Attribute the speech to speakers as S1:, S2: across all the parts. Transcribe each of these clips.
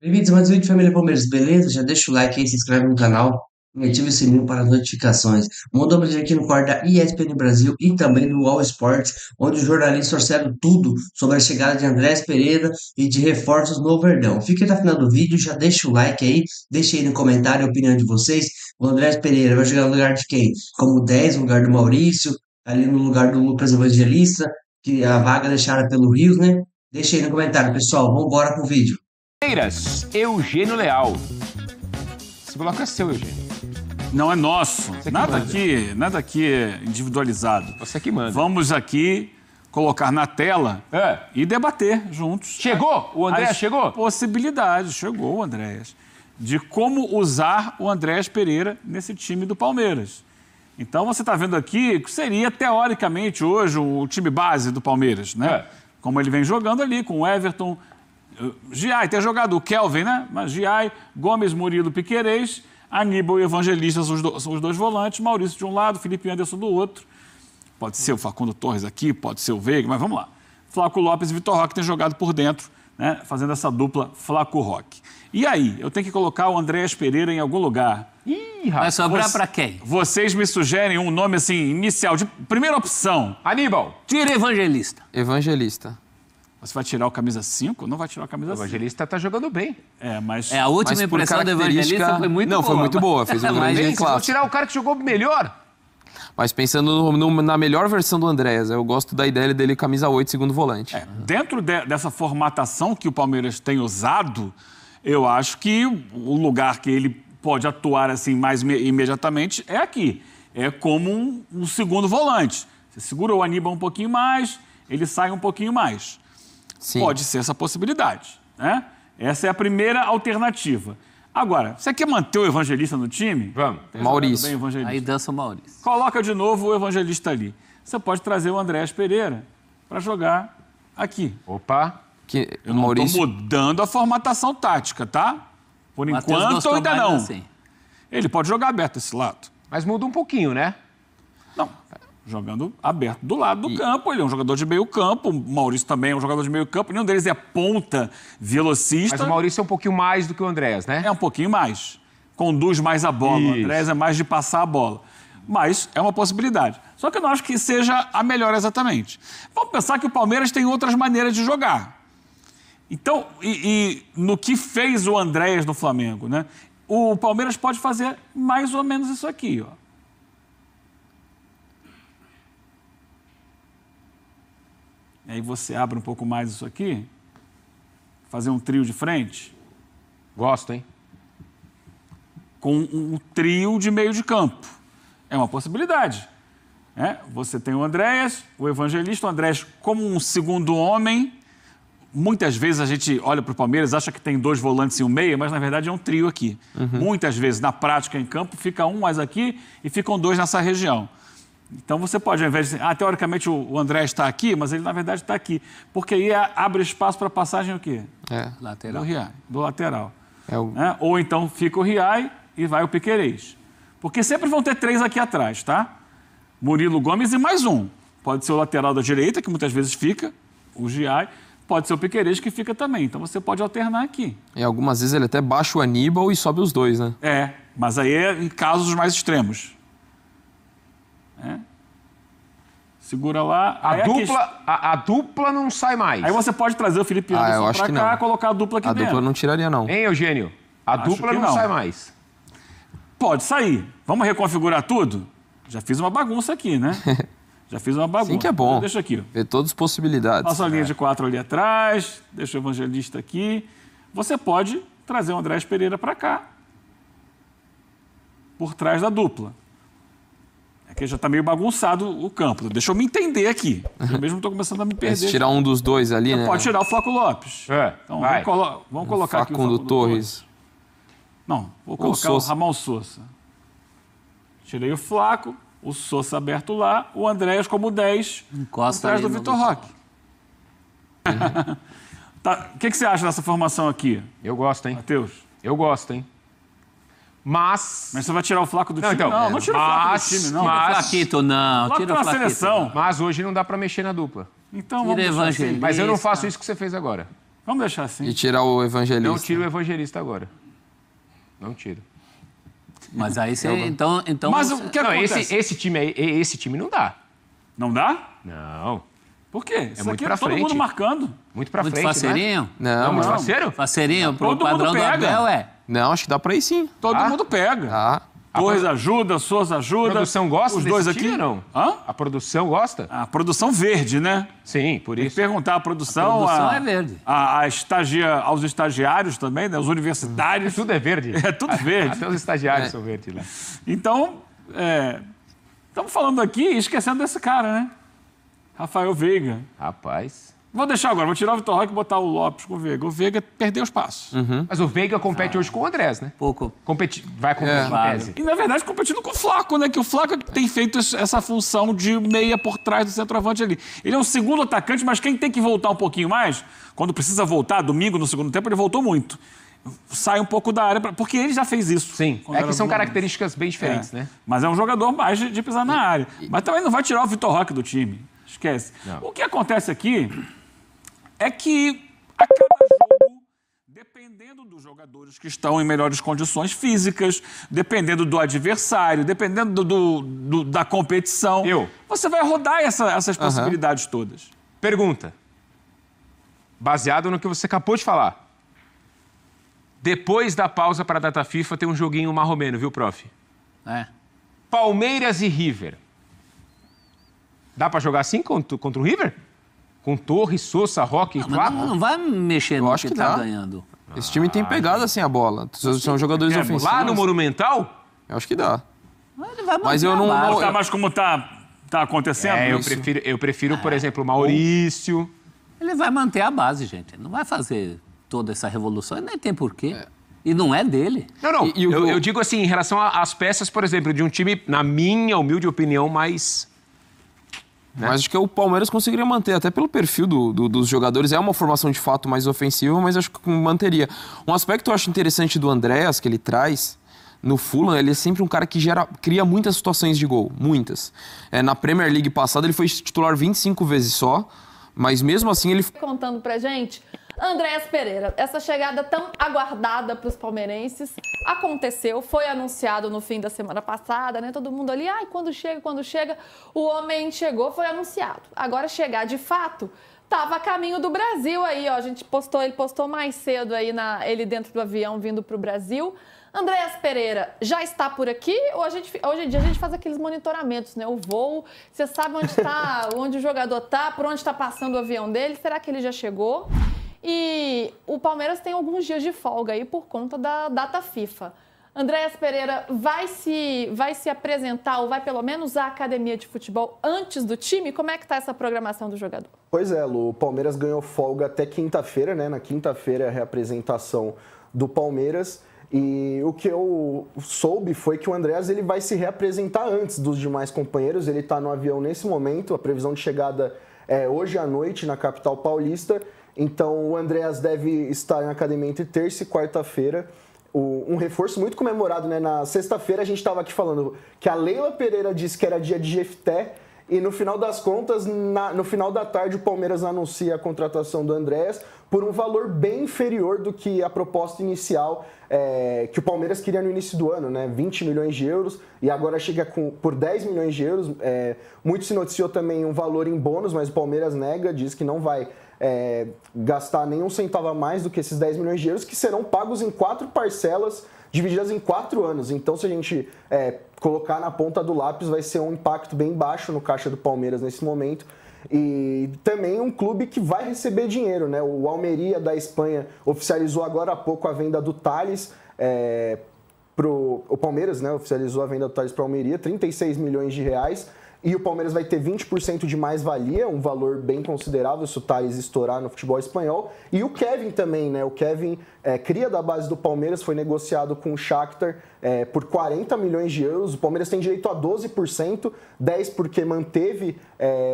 S1: Bem-vindos a mais um vídeo de Família Palmeiras, beleza? Já deixa o like aí, se inscreve no canal e ativa o sininho para as notificações. Mudamos aqui no quarto da ESPN Brasil e também do All Sports, onde os jornalistas trouxeram tudo sobre a chegada de Andrés Pereira e de reforços no Verdão. Fique até o final do vídeo, já deixa o like aí, deixa aí no comentário a opinião de vocês. O Andrés Pereira vai jogar no lugar de quem? Como 10 no lugar do Maurício, ali no lugar do Lucas Evangelista, que é a vaga deixada pelo Rios, né? Deixa aí no comentário, pessoal. Vamos embora com o vídeo.
S2: Palmeiras, Eugênio Leal. Esse bloco é seu, Eugênio.
S3: Não é nosso.
S2: Você que
S3: Nada
S2: manda.
S3: nada aqui é individualizado.
S2: Você que manda.
S3: Vamos aqui colocar na tela e debater juntos.
S2: Chegou? O André
S3: as
S2: chegou?
S3: possibilidades. Chegou o Andréas. De como usar o Andrés Pereira nesse time do Palmeiras. Então você está vendo aqui que seria, teoricamente, hoje o time base do Palmeiras, né? Como ele vem jogando ali com o Everton. Giai, tem jogado o Kelvin, né? Mas Giai, Gomes, Murilo, Piquerez, Aníbal e Evangelista são os dois volantes, Maurício de um lado, Felipe Anderson do outro. Pode ser o Facundo Torres aqui, pode ser o Veiga, mas vamos lá. Flaco Lopes e Vitor Roque têm jogado por dentro, né? Fazendo essa dupla Flaco-Roque. E aí, eu tenho que colocar o Andrés Pereira em algum lugar.
S2: Ih,
S4: Vai
S2: rapaz.
S4: sobrar pra quem?
S3: Vocês me sugerem um nome assim, inicial, de primeira opção.
S2: Aníbal.
S4: Tira Evangelista.
S5: Evangelista.
S3: Você vai tirar o camisa 5? Não vai tirar o
S2: O
S3: camisa 5.
S2: Evangelista tá jogando bem.
S3: Mas...
S4: É, a última
S5: Mas por
S4: impressão do
S5: característica-
S4: Evangelista foi muito
S5: Não,
S4: boa.
S5: foi muito boa, fez um
S4: Mas-
S5: grande
S2: Bem, vocês vão
S5: clássico.
S2: tirar o cara que jogou melhor.
S5: Mas pensando na melhor versão do Andréas, eu gosto da ideia dele camisa 8, segundo volante.
S3: Dentro dessa formatação que o Palmeiras tem usado, eu acho que o lugar que ele pode atuar assim mais imediatamente é aqui. É como um segundo volante. Você segura o Aníbal um pouquinho mais, ele sai um pouquinho mais.
S5: Sim.
S3: Pode ser essa possibilidade, né? Essa é a primeira alternativa. Agora, você quer manter o Evangelista no time?
S2: Vamos.
S3: Tem
S5: Maurício.
S3: jogado bem o Evangelista.
S4: Aí dança o Maurício.
S3: Coloca de novo o Evangelista ali. Você pode trazer o Andrés Pereira para jogar aqui.
S2: Opa.
S5: Que
S3: Eu
S5: o
S3: não
S5: Maurício.
S3: estou mudando a formatação tática, tá? Por
S4: Matheus
S3: enquanto,
S4: gostou
S3: ainda
S4: mais
S3: não.
S4: assim.
S3: Ele pode jogar aberto esse lado.
S2: Mas muda um pouquinho, né?
S3: Não, jogando aberto do lado do campo. Ele é um jogador de meio campo. O Maurício também é um jogador de meio campo. Nenhum deles é ponta velocista.
S2: Mas o Maurício é um pouquinho mais do que o Andréas, né?
S3: É um pouquinho mais. Conduz mais a bola. O
S2: Isso.
S3: Andrés é mais de passar a bola. Mas é uma possibilidade. Só que eu não acho que seja a melhor exatamente. Vamos pensar que o Palmeiras tem outras maneiras de jogar. Então, e no que fez o Andréas no Flamengo, né? O Palmeiras pode fazer mais ou menos isso aqui, ó. E aí você abre um pouco mais isso aqui, fazer um trio de frente,
S2: Gosto, hein?
S3: com um trio de meio de campo. É uma possibilidade. Né? Você tem o Andréas, o Evangelista, o Andréas como um segundo homem. Muitas vezes a gente olha para o Palmeiras, acha que tem dois volantes e um meia, mas na verdade é um trio aqui. Muitas vezes, na prática, em campo, fica um mais aqui e ficam dois nessa região. Então você pode, ao invés de dizer, teoricamente o André está aqui, mas ele na verdade está aqui. Porque aí abre espaço para passagem o quê?
S5: É.
S4: Lateral.
S3: Do Riai, do lateral.
S5: É o...
S3: Né? Ou então fica o Riai e vai o Piquerez. Porque sempre vão ter três aqui atrás, tá? Murilo Gomes e mais um. Pode ser o lateral da direita, que muitas vezes fica, o Giai. Pode ser o Piquerez, que fica também. Então você pode alternar aqui.
S5: E algumas vezes ele até baixa o Aníbal e sobe os dois, né?
S3: Mas aí é em casos mais extremos. Segura lá.
S2: A dupla não sai mais.
S3: Aí você pode trazer o Felipe
S5: eu
S3: Anderson
S5: acho
S3: pra
S5: que
S3: cá,
S5: não.
S3: colocar a dupla aqui
S5: A
S3: dentro.
S5: dupla não tiraria, não.
S2: Hein, Eugênio? A
S3: Acho
S2: dupla
S3: que
S2: não
S3: não.
S2: sai mais.
S3: Pode sair. Vamos reconfigurar tudo? Já fiz uma bagunça aqui, né? Já fiz uma bagunça.
S5: Sim que é bom.
S3: Deixa aqui, ó.
S5: Ver todas as possibilidades.
S3: Passa a linha de 4 ali atrás, deixa o Evangelista aqui. Você pode trazer o Andrés Pereira para cá, por trás da dupla. É que já está meio bagunçado o campo. Deixa eu me entender aqui. Eu mesmo estou começando a me
S5: Mas
S3: perder.
S5: se tirar um dos dois ali, né?
S3: Pode tirar o Flaco Lopes.
S2: vai.
S3: Então, vamos colocar aqui o
S5: Facundo
S3: Facundo
S5: Torres.
S3: Não, vou colocar o
S5: Sousa.
S3: Ramon Sousa. Tirei o Flaco, o Sousa aberto lá, o Andréas como 10,
S4: Encosta
S3: atrás
S4: ali
S3: do
S4: no
S3: Vitor Roque. Tá, o que você acha dessa formação aqui,
S2: Eu gosto, hein?
S3: Matheus?
S2: Eu gosto, hein? Mas
S3: Mas você vai tirar o Flaco do
S2: Não,
S3: time?
S2: então,
S3: não tira o Flaco do time, não.
S2: mas-
S4: Flaquito, não.
S3: Flaco
S4: Tira
S3: tá
S4: o
S3: na
S4: Flaquito.
S3: seleção.
S2: hoje não dá pra mexer na dupla.
S3: Então
S4: Tira
S3: vamos deixar assim.
S4: Evangelista.
S2: Mas eu não faço isso que você fez agora.
S3: Vamos deixar assim.
S5: E tirar o Evangelista.
S2: Não tira o Evangelista agora. Não tiro.
S4: Mas aí você... Então
S3: Mas
S4: você-
S3: o que
S2: Não,
S3: acontece?
S2: esse time não dá.
S3: Não dá?
S2: Não.
S3: Por quê? Isso
S2: muito
S3: aqui
S2: pra
S3: é todo
S2: frente.
S3: mundo marcando.
S2: Muito pra
S4: Muito
S2: frente, né?
S4: faceirinho?
S5: Não,
S2: Muito
S5: não.
S2: faceiro?
S4: Faceirinho pro
S3: Todo
S4: padrão
S3: mundo
S4: do
S3: pega.
S4: Abel, é.
S5: Não, acho que dá pra ir sim.
S3: Todo
S2: Ah?
S3: mundo pega.
S5: Tá.
S3: Torres ajuda, Souza ajuda.
S2: A produção gosta
S3: Os
S2: desse
S3: dois
S2: time
S3: aqui
S2: ou não?
S3: Hã?
S2: A produção gosta?
S3: A produção verde, né?
S2: Sim, por
S3: Tem que
S2: isso.
S3: perguntar à produção.
S4: A produção é verde.
S3: Aos estagiários também, né? Os universitários.
S2: Tudo é verde.
S3: É tudo verde.
S2: Até os estagiários são verdes lá.
S3: Então, estamos falando aqui e esquecendo desse cara, né? Rafael Veiga.
S2: Rapaz.
S3: Vou deixar agora, vou tirar o Vitor Roque e botar o Lopes com o Veiga. O Veiga perdeu os passos.
S2: Mas o Veiga compete hoje com o Andrés, né?
S4: Pouco.
S2: Vai competir em
S4: Claro.
S2: tese.
S3: E, na verdade, competindo com o Flaco, né? Que o Flaco tem feito essa função de meia por trás do centroavante ali. Ele é um segundo atacante, mas quem tem que voltar um pouquinho mais, quando precisa voltar, domingo no segundo tempo, ele voltou muito. Sai um pouco da área, porque ele já fez isso.
S2: Sim,
S3: quando
S2: é
S3: era
S2: que são
S3: do-
S2: características bem diferentes, né?
S3: Mas é um jogador mais de pisar na área. Mas também não vai tirar o Vitor Roque do time. Esquece.
S2: Não.
S3: O que acontece aqui é que a cada jogo, dependendo dos jogadores que estão em melhores condições físicas, dependendo do adversário, dependendo da competição, você vai rodar essas possibilidades todas.
S2: Pergunta. Baseado no que você acabou de falar. Depois da pausa para a data FIFA, tem um joguinho marromeno, viu, prof?
S4: É.
S2: Palmeiras e River. Dá pra jogar assim contra o River? Com Torres, Sousa, Roque e
S4: Mas
S2: Flaco?
S4: não vai mexer no
S5: acho
S4: que
S5: que
S4: tá
S5: dá.
S4: ganhando.
S5: Esse time tem pegado assim a bola. São jogadores ofensivos.
S2: Lá no Monumental?
S5: Eu acho que dá.
S4: Ele vai
S5: Mas
S4: manter
S5: eu
S4: a
S5: não-
S4: base.
S5: não-
S3: Tá, mas como tá acontecendo?
S2: Eu prefiro, por exemplo, o Maurício.
S4: Ele vai manter a base, gente. Ele não vai fazer toda essa revolução, nem tem porquê. E não é dele.
S2: Não.
S5: E o gol?
S2: Eu digo assim, em relação às peças, por exemplo, de um time, na minha humilde opinião, mais...
S5: Mas acho que o Palmeiras conseguiria manter, até pelo perfil dos jogadores. É uma formação de fato mais ofensiva, mas acho que manteria. Um aspecto que eu acho interessante do Andréas, que ele traz no Fulham, ele é sempre um cara que cria muitas situações de gol. Muitas. Na Premier League passada, ele foi titular 25 vezes só, mas mesmo assim ele...
S6: Contando pra gente, Andréas Pereira, essa chegada tão aguardada para os palmeirenses aconteceu, foi anunciado no fim da semana passada, né? Todo mundo ali, quando chega, o homem chegou, foi anunciado. Agora chegar de fato, tava a caminho do Brasil aí, ó. A gente ele postou mais cedo aí ele dentro do avião vindo pro Brasil. Andréas Pereira já está por aqui ou hoje em dia a gente faz aqueles monitoramentos, né? O voo, você sabe onde está, onde o jogador está, por onde está passando o avião dele, será que ele já chegou? E o Palmeiras tem alguns dias de folga aí por conta da data FIFA. Andréas Pereira vai se apresentar ou vai pelo menos à academia de futebol antes do time? Como é que está essa programação do jogador?
S7: Pois é, Lu, o Palmeiras ganhou folga até quinta-feira, né? Na quinta-feira é a reapresentação do Palmeiras. E o que eu soube foi que o Andréas ele vai se reapresentar antes dos demais companheiros. Ele está no avião nesse momento, a previsão de chegada é hoje à noite na capital paulista. Então o Andréas deve estar na academia entre terça e quarta-feira. Um reforço muito comemorado, né? Na sexta-feira a gente estava aqui falando que a Leila Pereira disse que era dia de Jefté. E no final das contas, no final da tarde, o Palmeiras anuncia a contratação do Andréas por um valor bem inferior do que a proposta inicial que o Palmeiras queria no início do ano, né? 20 milhões de euros, e agora chega por 10 milhões de euros. Muito se noticiou também um valor em bônus, mas o Palmeiras nega, diz que não vai gastar nenhum centavo a mais do que esses 10 milhões de euros, que serão pagos em 4 parcelas, divididas em 4 anos. Então, se a gente colocar na ponta do lápis, vai ser um impacto bem baixo no caixa do Palmeiras nesse momento. E também um clube que vai receber dinheiro, né? O Almeria da Espanha oficializou agora há pouco a venda do Tales o Palmeiras, né, oficializou a venda do Tales para o Almeria, 36 milhões de reais. E o Palmeiras vai ter 20% de mais-valia, um valor bem considerável se o Tales estourar no futebol espanhol. E o Kevin também, né? O Kevin, cria da base do Palmeiras, foi negociado com o Shakhtar por 40 milhões de euros. O Palmeiras tem direito a 12%, 10% porque manteve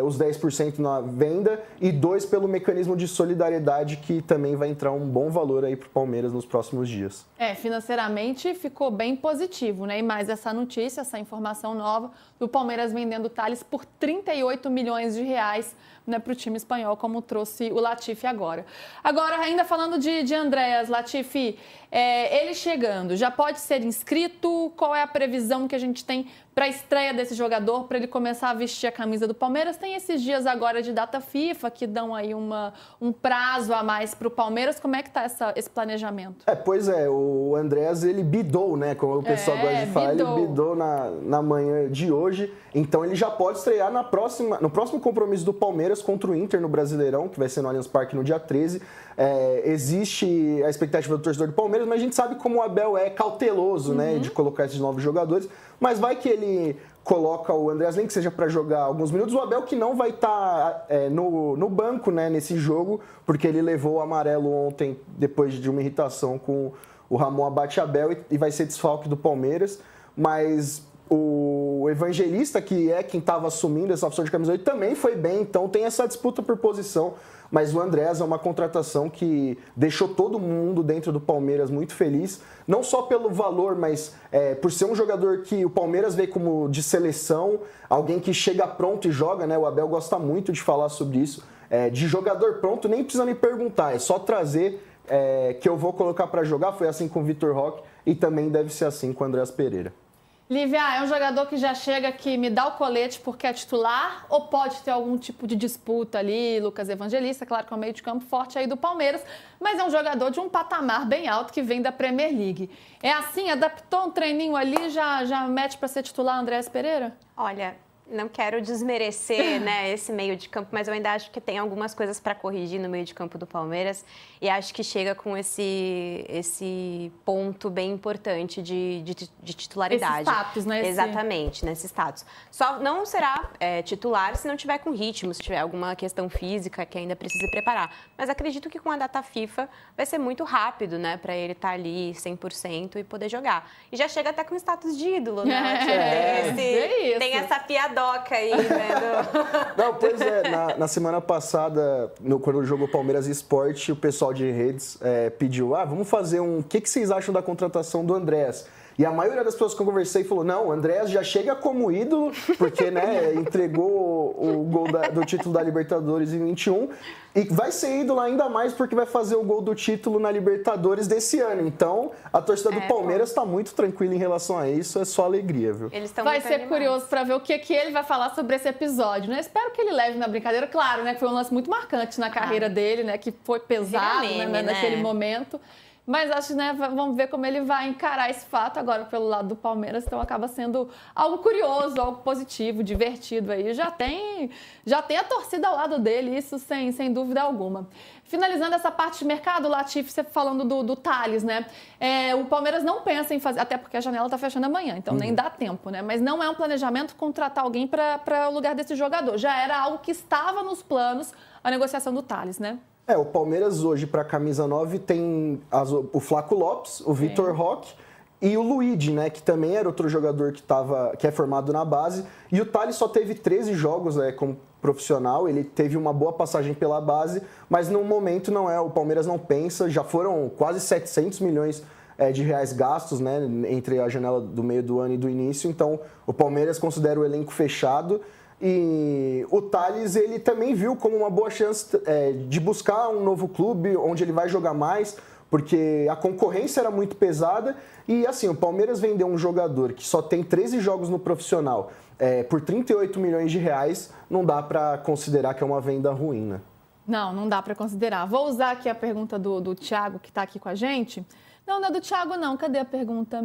S7: os 10% na venda e 2% pelo mecanismo de solidariedade, que também vai entrar um bom valor aí para o Palmeiras nos próximos dias.
S6: Financeiramente ficou bem positivo, né? E mais essa notícia, essa informação nova do Palmeiras vendendo Tales por 38 milhões de reais, né, para o time espanhol, como trouxe o Latifi agora. Agora, ainda falando de Andreas, Latifi, ele chegando, já pode ser inscrito? Qual é a previsão que a gente tem para a estreia desse jogador, para ele começar a vestir a camisa do Palmeiras? Tem esses dias agora de data FIFA, que dão aí um prazo a mais para o Palmeiras. Como é que está esse planejamento?
S7: Pois é, o Andreas, ele bidou, né, como o pessoal gosta de falar, ele bidou na manhã de hoje, então ele já pode estrear no próximo compromisso do Palmeiras contra o Inter no Brasileirão, que vai ser no Allianz Parque no dia 13. Existe a expectativa do torcedor do Palmeiras, mas a gente sabe como o Abel é cauteloso, né, de colocar esses novos jogadores, mas vai que ele coloca o Andreas, nem que seja para jogar alguns minutos, o Abel que não vai estar no banco, né, nesse jogo, porque ele levou o amarelo ontem, depois de uma irritação com o Ramon Abate Abel, e vai ser desfalque do Palmeiras, mas o Evangelista, que é quem estava assumindo essa opção de camisa 8, também foi bem, então tem essa disputa por posição, mas o Andreas é uma contratação que deixou todo mundo dentro do Palmeiras muito feliz, não só pelo valor, mas por ser um jogador que o Palmeiras vê como de seleção, alguém que chega pronto e joga, né? O Abel gosta muito de falar sobre isso, de jogador pronto, nem precisa me perguntar, é só trazer que eu vou colocar para jogar. Foi assim com o Vitor Roque e também deve ser assim com o Andreas Pereira.
S6: Lívia, é um jogador que já chega que me dá o colete porque é titular, ou pode ter algum tipo de disputa ali? Lucas Evangelista, claro que é um meio de campo forte aí do Palmeiras, mas é um jogador de um patamar bem alto que vem da Premier League. É assim, adaptou um treininho ali, já mete para ser titular Andreas Pereira?
S8: Olha, não quero desmerecer, né, esse meio de campo, mas eu ainda acho que tem algumas coisas para corrigir no meio de campo do Palmeiras e acho que chega com esse ponto bem importante de titularidade.
S6: Esse status, né?
S8: Exatamente, nesse status. Só não será titular se não tiver com ritmo, se tiver alguma questão física que ainda precisa preparar. Mas acredito que com a data FIFA vai ser muito rápido, né, para ele estar ali 100% e poder jogar. E já chega até com status de ídolo, né? Tem essa piadoca aí, né?
S7: Não, pois é, na semana passada, quando jogou Palmeiras e Sport, o pessoal de redes pediu, vamos fazer o que vocês acham da contratação do Andreas? E a maioria das pessoas que eu conversei falou, não, o Andreas já chega como ídolo, porque, né, entregou o gol do título da Libertadores em 21, e vai ser ídolo ainda mais porque vai fazer o gol do título na Libertadores desse ano. Então, a torcida do Palmeiras está muito tranquila em relação a isso, é só alegria, viu?
S6: Vai ser curioso para ver o que ele vai falar sobre esse episódio, né? Espero que ele leve na brincadeira, claro, né, que foi um lance muito marcante na carreira dele, né, que foi pesado, né, naquele momento. Mas acho, né, vamos ver como ele vai encarar esse fato agora pelo lado do Palmeiras, então acaba sendo algo curioso, algo positivo, divertido aí. Já tem a torcida ao lado dele, isso sem dúvida alguma. Finalizando essa parte de mercado, Latifi, você falando do Tales, né? O Palmeiras não pensa em fazer, até porque a janela está fechando amanhã, então nem dá tempo, né? Mas não é um planejamento contratar alguém para o lugar desse jogador. Já era algo que estava nos planos, a negociação do Tales, né?
S7: O Palmeiras hoje, para a camisa 9, tem o Flaco Lopes, o Vitor Roque e o Luigi, né, que também era outro jogador que é formado na base. E o Tales só teve 13 jogos como profissional, ele teve uma boa passagem pela base, mas no momento o Palmeiras não pensa, já foram quase 700 milhões de reais gastos, né, entre a janela do meio do ano e do início, então o Palmeiras considera o elenco fechado. E o Tales, ele também viu como uma boa chance de buscar um novo clube onde ele vai jogar mais, porque a concorrência era muito pesada. E assim, o Palmeiras vendeu um jogador que só tem 13 jogos no profissional por 38 milhões de reais, não dá para considerar que é uma venda ruim, né?
S6: Não dá para considerar. Vou usar aqui a pergunta do Thiago, que está aqui com a gente. Não é do Thiago, não. Cadê a pergunta?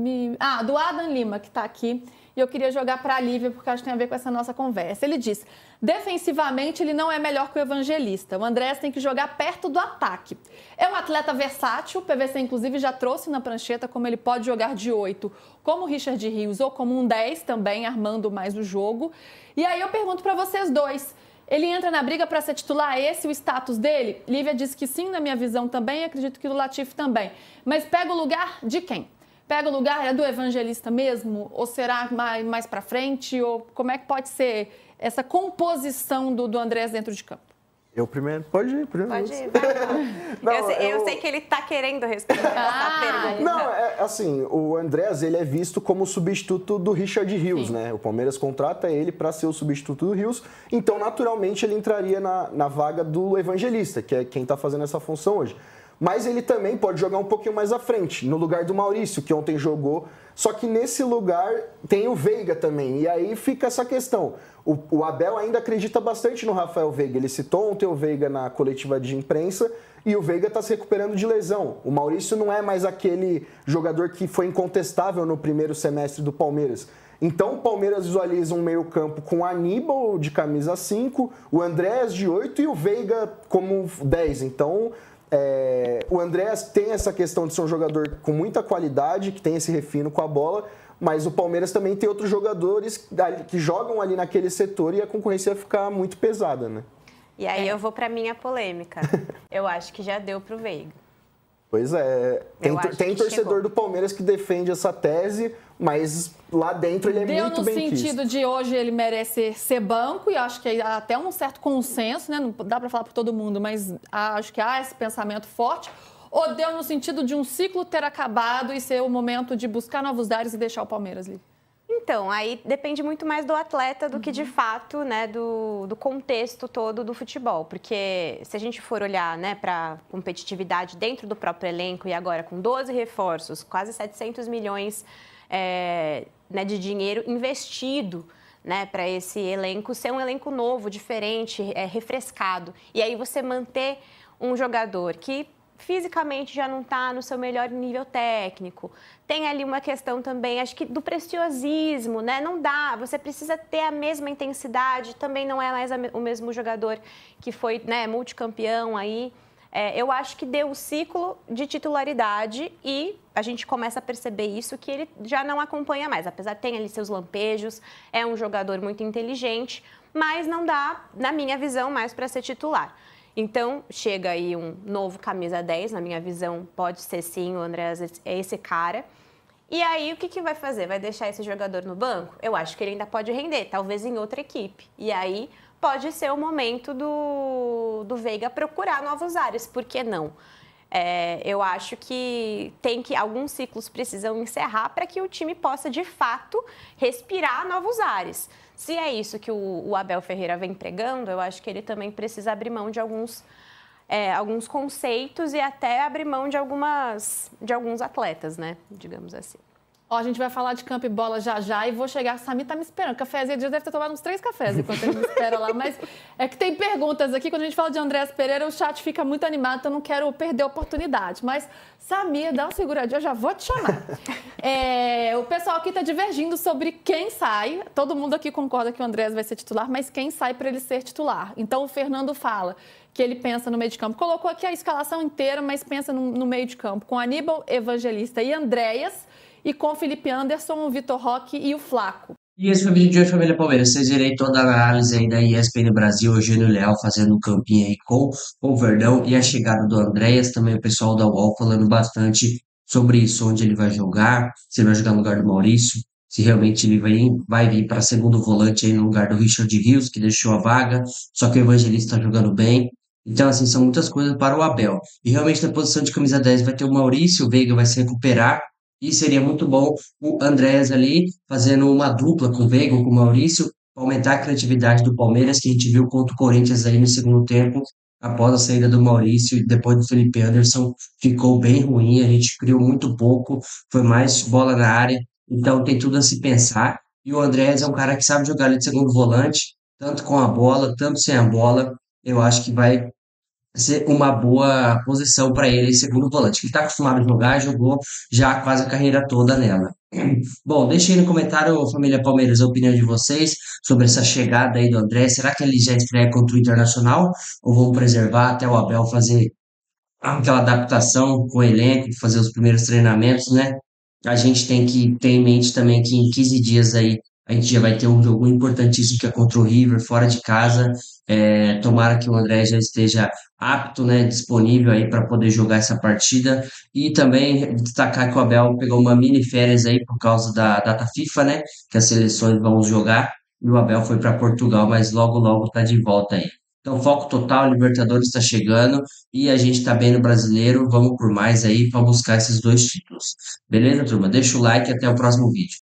S6: Do Adam Lima, que está aqui. E eu queria jogar para a Lívia, porque acho que tem a ver com essa nossa conversa. Ele diz, defensivamente ele não é melhor que o Evangelista. O Andrés tem que jogar perto do ataque. É um atleta versátil, o PVC inclusive já trouxe na prancheta como ele pode jogar de 8, como o Richard Rios, ou como um 10 também, armando mais o jogo. E aí eu pergunto para vocês dois, ele entra na briga para ser titular, esse o status dele? Lívia disse que sim, na minha visão também, acredito que do Latifi também. Mas pega o lugar de quem? Pega o lugar do Evangelista mesmo? Ou será mais para frente? Ou como é que pode ser essa composição do Andrés dentro de campo?
S7: Eu primeiro? Pode ir, primeiro.
S8: Pode ir, vai. Eu sei que ele está querendo responder essa pergunta.
S7: Não, assim, o Andreas, ele é visto como substituto do Richard Rios, né? O Palmeiras contrata ele para ser o substituto do Rios, então, naturalmente, ele entraria na vaga do Evangelista, que é quem está fazendo essa função hoje. Mas ele também pode jogar um pouquinho mais à frente, no lugar do Maurício, que ontem jogou. Só que nesse lugar tem o Veiga também. E aí fica essa questão. O Abel ainda acredita bastante no Rafael Veiga. Ele citou ontem o Veiga na coletiva de imprensa e o Veiga está se recuperando de lesão. O Maurício não é mais aquele jogador que foi incontestável no primeiro semestre do Palmeiras. Então o Palmeiras visualiza um meio-campo com o Aníbal de camisa 5, o Andrés de 8 e o Veiga como 10. Então... o Andrés tem essa questão de ser um jogador com muita qualidade, que tem esse refino com a bola, mas o Palmeiras também tem outros jogadores que jogam ali naquele setor e a concorrência vai ficar muito pesada, né?
S8: E aí eu vou para minha polêmica. Eu acho que já deu pro Veiga.
S7: Pois é, tem torcedor do Palmeiras que defende essa tese, mas lá dentro ele é muito bem quisto.
S6: Deu no sentido de hoje ele merece ser banco, e acho que há até um certo consenso, né? Não dá para falar por todo mundo, mas acho que há esse pensamento forte. Ou deu no sentido de um ciclo ter acabado e ser o momento de buscar novos ares e deixar o Palmeiras ali?
S8: Então, aí depende muito mais do atleta do que, de fato, né, do contexto todo do futebol. Porque se a gente for olhar, né, para competitividade dentro do próprio elenco e agora com 12 reforços, quase 700 milhões né, de dinheiro investido, né, para esse elenco ser um elenco novo, diferente, refrescado. E aí você manter um jogador que fisicamente já não está no seu melhor nível técnico. Tem ali uma questão também, acho que do preciosismo, né? Não dá, você precisa ter a mesma intensidade, também não é mais o mesmo jogador que foi, né, multicampeão aí. Eu acho que deu o ciclo de titularidade e a gente começa a perceber isso, que ele já não acompanha mais. Apesar de ter ali seus lampejos, é um jogador muito inteligente, mas não dá, na minha visão, mais para ser titular. Então, chega aí um novo camisa 10, na minha visão, pode ser sim, o Andreas é esse cara. E aí, o que vai fazer? Vai deixar esse jogador no banco? Eu acho que ele ainda pode render, talvez em outra equipe. E aí, pode ser o momento do Veiga procurar novos ares, por que não? Eu acho que alguns ciclos precisam encerrar para que o time possa, de fato, respirar novos ares. Se é isso que o Abel Ferreira vem pregando, eu acho que ele também precisa abrir mão de alguns conceitos e até abrir mão de alguns atletas, né? Digamos assim.
S6: Ó, a gente vai falar de campo e bola já e vou chegar. A Samir tá me esperando. Cafézinho, deve ter tomado uns 3 cafés enquanto ele me espera lá. Mas é que tem perguntas aqui. Quando a gente fala de Andreas Pereira, o chat fica muito animado, então eu não quero perder a oportunidade. Mas, Samir, dá uma seguradinha, eu já vou te chamar. O pessoal aqui tá divergindo sobre quem sai. Todo mundo aqui concorda que o Andreas vai ser titular, mas quem sai para ele ser titular? Então, o Fernando fala que ele pensa no meio de campo. Colocou aqui a escalação inteira, mas pensa no meio de campo. Com Aníbal, Evangelista e Andreas. E com o Felipe Anderson, o Vitor Roque e o Flaco.
S1: E esse foi o vídeo de hoje, família Palmeiras. Vocês virei toda a análise aí da ESPN Brasil, o Eugênio Leal fazendo um campinho aí com o Verdão e a chegada do Andreas, também o pessoal da UOL falando bastante sobre isso, onde ele vai jogar, se ele vai jogar no lugar do Maurício, se realmente ele vai vir para segundo volante aí no lugar do Richard Rios, que deixou a vaga, só que o Evangelista está jogando bem. Então, assim, são muitas coisas para o Abel. E realmente na posição de camisa 10 vai ter o Maurício, o Veiga vai se recuperar. E seria muito bom o Andreas ali fazendo uma dupla com o Veiga ou com o Maurício para aumentar a criatividade do Palmeiras, que a gente viu contra o Corinthians aí no segundo tempo, após a saída do Maurício e depois do Felipe Anderson, ficou bem ruim, a gente criou muito pouco, foi mais bola na área, então tem tudo a se pensar. E o Andreas é um cara que sabe jogar ali de segundo volante, tanto com a bola, tanto sem a bola, eu acho que vai ser uma boa posição para ele, segundo volante. Ele está acostumado a jogar, jogou já quase a carreira toda nela. Bom, deixe aí no comentário, família Palmeiras, a opinião de vocês sobre essa chegada aí do André. Será que ele já estreia contra o Internacional? Ou vão preservar até o Abel fazer aquela adaptação com o elenco, fazer os primeiros treinamentos, né? A gente tem que ter em mente também que em 15 dias aí a gente já vai ter um jogo importantíssimo que é contra o River, fora de casa. Tomara que o André já esteja apto, né, disponível aí para poder jogar essa partida. E também destacar que o Abel pegou uma mini férias aí por causa da data FIFA, né, que as seleções vão jogar. E o Abel foi para Portugal, mas logo logo tá de volta aí. Então, foco total, Libertadores está chegando e a gente tá bem no Brasileiro. Vamos por mais aí para buscar esses dois títulos. Beleza, turma? Deixa o like e até o próximo vídeo.